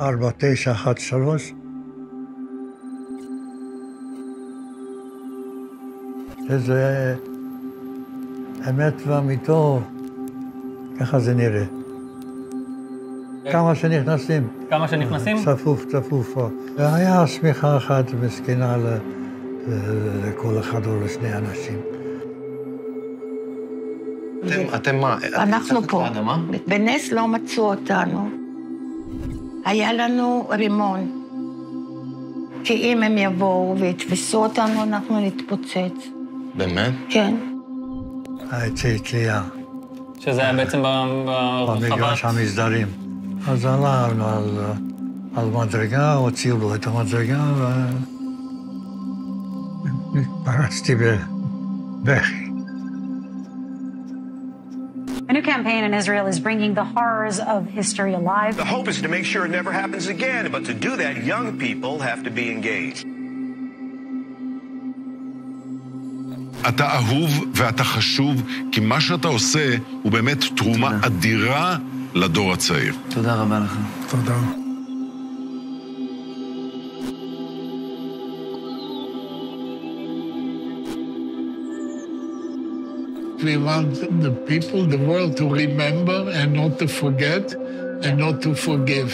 4913. שזה אמת ואמיתו, ככה זה נראה. כמה שנכנסים. כמה שנכנסים? צפוף, צפוף. והיה שמיכה אחת מסכנה לכל אחד או לשני אנשים. אתם מה? אנחנו פה. בנס לא מצאו אותנו. היה לנו רימון. כי אם הם יבואו ויתפסו אותנו, אנחנו נתפוצץ. באמת? כן. היציאה. שזה היה בעצם ברחבת... במגרש המסדרים. אז עלינו על מדרגה, הוציאו לו את המדרגה, ופרצתי בבכי. A new campaign in Israel is bringing the horrors of history alive. The hope is to make sure it never happens again, but to do that, young people have to be engaged. אתה אהוב ואתה חשוב, כי מה שאתה עושה הוא באמת תרומה אדירה לדור הצעיר. תודה רבה לך. תודה. We want the people, the world to remember and not to forget and not to forgive.